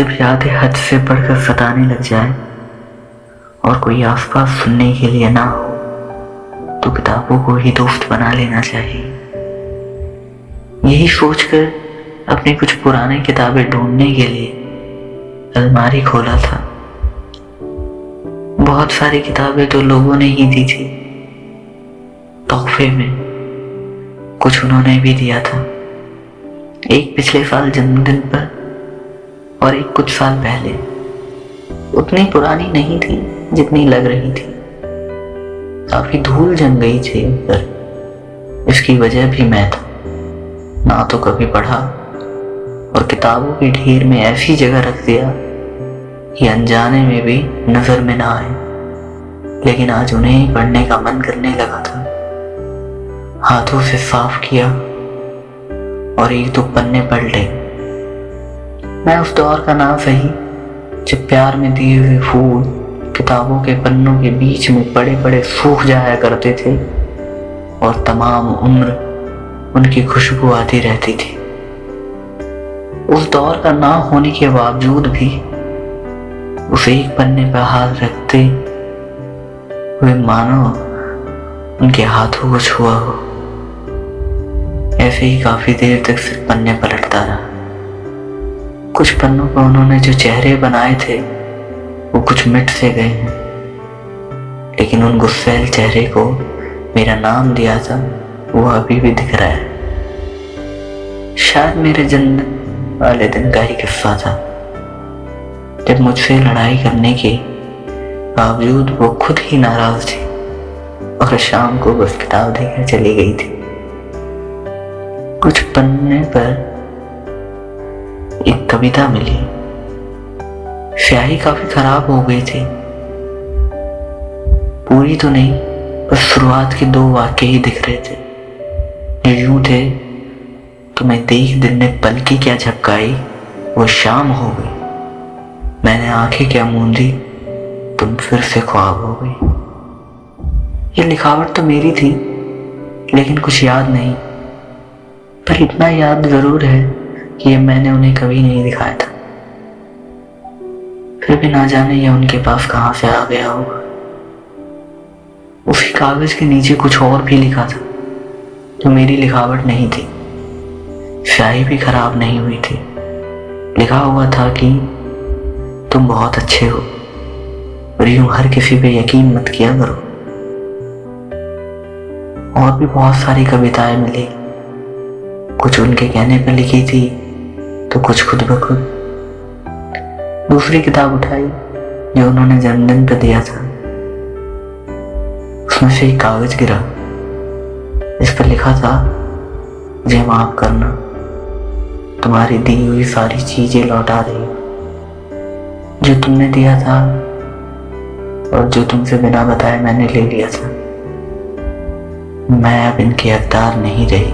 जब यादें हद से बढ़कर सताने लग जाए और कोई आसपास सुनने के लिए ना हो तो किताबों को ही दोस्त बना लेना चाहिए। यही सोचकर अपनी कुछ पुरानी किताबें ढूंढने के लिए अलमारी खोला था। बहुत सारी किताबें तो लोगों ने ही दी थी तोहफे में, कुछ उन्होंने भी दिया था, एक पिछले साल जन्मदिन पर और एक कुछ साल पहले। उतनी पुरानी नहीं थी जितनी लग रही थी, काफी धूल जम गई थी उन पर। इसकी वजह भी मैं था, ना तो कभी पढ़ा और किताबों के ढेर में ऐसी जगह रख दिया कि अनजाने में भी नजर में ना आए। लेकिन आज उन्हें ही पढ़ने का मन करने लगा था। हाथों से साफ किया और एक दो पन्ने पलटे। मैं उस दौर का ना सही जब प्यार में दिए हुए फूल किताबों के पन्नों के बीच में पड़े पड़े सूख जाया करते थे और तमाम उम्र उनकी खुशबू आती रहती थी। उस दौर का ना होने के बावजूद भी उस एक पन्ने पर हाथ रखते हुए मानो उनके हाथों को छुआ हो। ऐसे ही काफी देर तक सिर्फ पन्ने पलटता रहा। कुछ पन्नों पर उन्होंने जो चेहरे बनाए थे वो कुछ मिट से गए हैं, लेकिन उन गुस्सैल चेहरे को मेरा नाम दिया था वो अभी भी दिख रहा है। शायद मेरे जन्म वाले दिन का ही किस्सा था, जब मुझसे लड़ाई करने के बावजूद वो खुद ही नाराज थी और शाम को बस किताब देकर चली गई थी। कुछ पन्ने पर एक कविता मिली। स्याही काफी खराब हो गई थी, पूरी तो नहीं, बस शुरुआत के दो वाक्य ही दिख रहे थे। यूं थे, तुम्हें देख दिन ने पलकी क्या झपकाई, वो शाम हो गई, मैंने आंखें क्या मूंदी, तुम फिर से ख्वाब हो गई। ये लिखावट तो मेरी थी, लेकिन कुछ याद नहीं, पर इतना याद जरूर है कि ये मैंने उन्हें कभी नहीं दिखाया था। फिर भी ना जाने ये उनके पास कहां से आ गया होगा। उसी कागज के नीचे कुछ और भी लिखा था जो मेरी लिखावट नहीं थी। स्याही भी खराब नहीं हुई थी। लिखा हुआ था कि तुम बहुत अच्छे हो और यूं हर किसी पे यकीन मत किया करो। और भी बहुत सारी कविताएं मिली, कुछ उनके कहने पर लिखी थी तो कुछ खुद ब खुद। दूसरी किताब उठाई जो उन्होंने जन्मदिन पर दिया था, उसमें से एक कागज गिरा। इस पर लिखा था, मुझे माफ करना, तुम्हारी दी हुई सारी चीजें लौटा रही हूं, जो तुमने दिया था और जो तुमसे बिना बताए मैंने ले लिया था। मैं अब इनकी हकदार नहीं रही।